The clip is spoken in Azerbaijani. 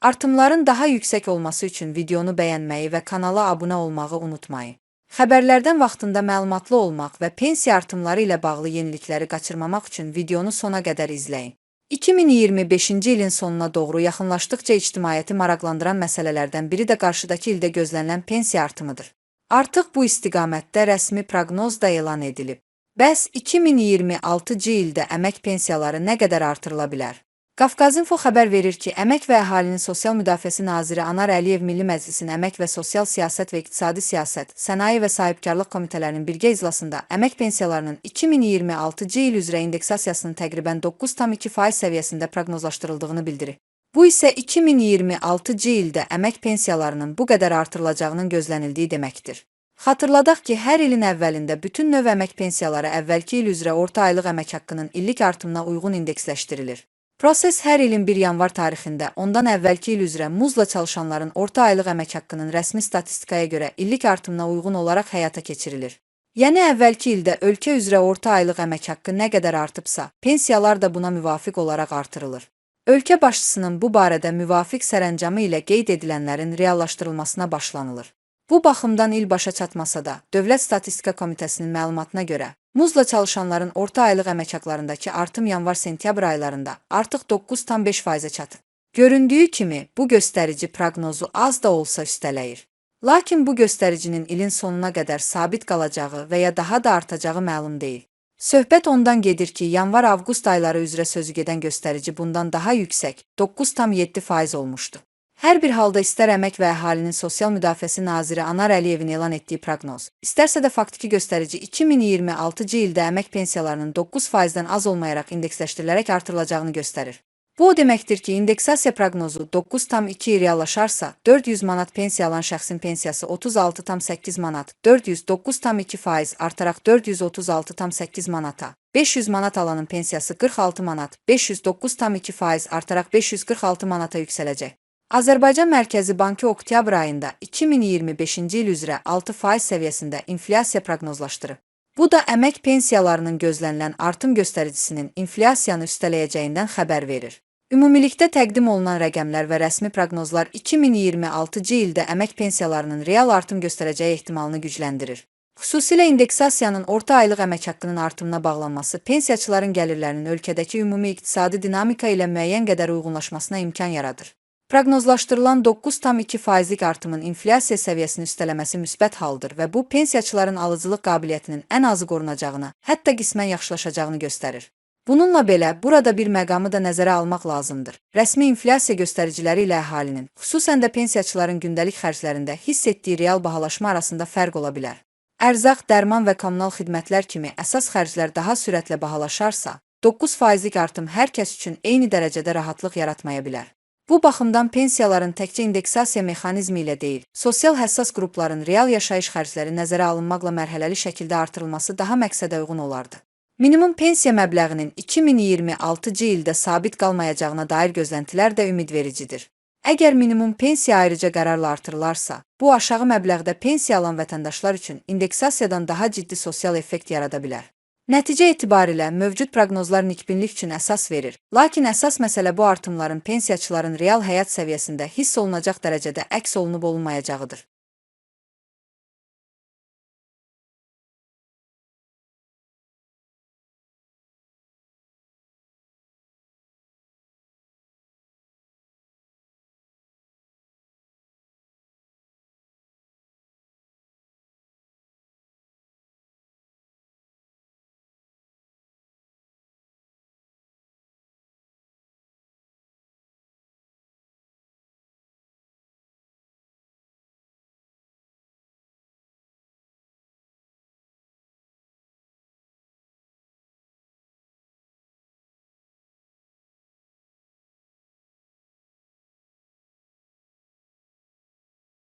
Artımların daha yüksək olması üçün videonu bəyənməyi və kanala abunə olmağı unutmayın. Xəbərlərdən vaxtında məlumatlı olmaq və pensiya artımları ilə bağlı yenilikləri qaçırmamaq üçün videonu sona qədər izləyin. 2025-ci ilin sonuna doğru yaxınlaşdıqca ictimaiyyəti maraqlandıran məsələlərdən biri də qarşıdakı ildə gözlənilən pensiya artımıdır. Artıq bu istiqamətdə rəsmi proqnoz da elan edilib. Bəs 2026-cı ildə əmək pensiyaları nə qədər artırıla bilər? Qafqazinfo xəbər verir ki, Əmək və Əhalinin Sosial Müdafiəsi naziri Anar Əliyev Milli Məclisin Əmək və Sosial Siyasət və İqtisadi Siyasət, Sənaye və Sahibkarlıq Komitələrinin birgə iclasında əmək pensiyalarının 2026-cı il üzrə indeksasiyasının təqribən 9,2% səviyyəsində proqnozlaşdırıldığını bildirir. Bu isə 2026-cı ildə əmək pensiyalarının bu qədər artırılacağının gözlənildiyi deməkdir. Xatırladaq ki, hər ilin əvvəlində bütün növ əmək pensiyaları əvvəlki il üzrə orta aylıq əmək haqqının illik artımına uyğun indeksləşdirilir. Proses hər ilin 1 yanvar tarixində ondan əvvəlki il üzrə muzla çalışanların orta aylıq əmək haqqının rəsmi statistikaya görə illik artımına uyğun olaraq həyata keçirilir. Yəni əvvəlki ildə ölkə üzrə orta aylıq əmək haqqı nə qədər artıbsa, pensiyalar da buna müvafiq olaraq artırılır. Ölkə başçısının bu barədə müvafiq sərəncamı ilə qeyd edilənlərin reallaşdırılmasına başlanılır. Bu baxımdan il başa çatmasa da, Dövlət Statistika Komitəsinin məlumatına görə, muzla çalışanların orta aylıq əmək haqlarındakı artım yanvar-sentyabr aylarında artıq 9,5%-ə çatıb. Göründüyü kimi, bu göstərici proqnozu az da olsa üstələyir. Lakin bu göstəricinin ilin sonuna qədər sabit qalacağı və ya daha da artacağı məlum deyil. Söhbət ondan gedir ki, yanvar-avqust ayları üzrə sözügedən göstərici bundan daha yüksək, 9,7% olmuşdu. Hər bir halda istər Əmək və Əhalinin Sosial Müdafiəsi naziri Anar Əliyevin elan etdiyi proqnoz, istərsə də faktiki göstərici 2026-cı ildə əmək pensiyalarının 9%-dən az olmayaraq indeksləşdirilərək artırılacağını göstərir. Bu o deməkdir ki, indeksasiya proqnozu 9,2 reallaşarsa, 400 manat pensiya alan şəxsin pensiyası 36,8 manat, 409,2% artaraq 436,8 manata, 500 manat alanın pensiyası 46 manat, 509,2% artaraq 546 manata yüksələcək. Azərbaycan Mərkəzi Bankı oktyabr ayında 2025-ci il üzrə 6% səviyyəsində inflyasiya proqnozlaşdırıb. Bu da əmək pensiyalarının gözlənilən artım göstəricisinin inflyasiyanı üstələyəcəyindən xəbər verir. Ümumilikdə təqdim olunan rəqəmlər və rəsmi proqnozlar 2026-cı ildə əmək pensiyalarının real artım göstərəcəyi ehtimalını gücləndirir. Xüsusilə indeksasiyanın orta aylıq əmək haqqının artımına bağlanması pensiyaçıların gəlirlərinin ölkədəki ümumi iqtisadi dinamika ilə müəyyən qədər uyğunlaşmasına imkan yaradır. Proqnozlaşdırılan 9,2%lik artımın inflyasiya səviyyəsini üstələməsi müsbət haldır və bu, pensiyaçıların alıcılıq qabiliyyətinin ən azı qorunacağını, hətta qismən yaxşılaşacağını göstərir. Bununla belə, burada bir məqamı da nəzərə almaq lazımdır. Rəsmi inflyasiya göstəriciləri ilə əhalinin, xüsusən də pensiyaçıların gündəlik xərclərində hiss etdiyi real bahalaşma arasında fərq ola bilər. Ərzaq, dərman və kommunal xidmətlər kimi əsas xərclər daha sürətlə bahalaşarsa, 9%lik artım hər kəs üçün eyni dərəcədə rahatlıq yaratmaya bilər. Bu baxımdan pensiyaların təkcə indeksasiya mexanizmi ilə deyil, sosial həssas qrupların real yaşayış xərcləri nəzərə alınmaqla mərhələli şəkildə artırılması daha məqsədə uyğun olardı. Minimum pensiya məbləğinin 2026-cı ildə sabit qalmayacağına dair gözləntilər də ümidvericidir. Əgər minimum pensiya ayrıca qərarla artırılarsa, bu aşağı məbləğdə pensiya alan vətəndaşlar üçün indeksasiyadan daha ciddi sosial effekt yarada bilər. Nəticə etibarilə mövcud proqnozlar nikbinlik üçün əsas verir, lakin əsas məsələ bu artımların pensiyaçıların real həyat səviyyəsində hiss olunacaq dərəcədə əks olunub olunmayacağıdır.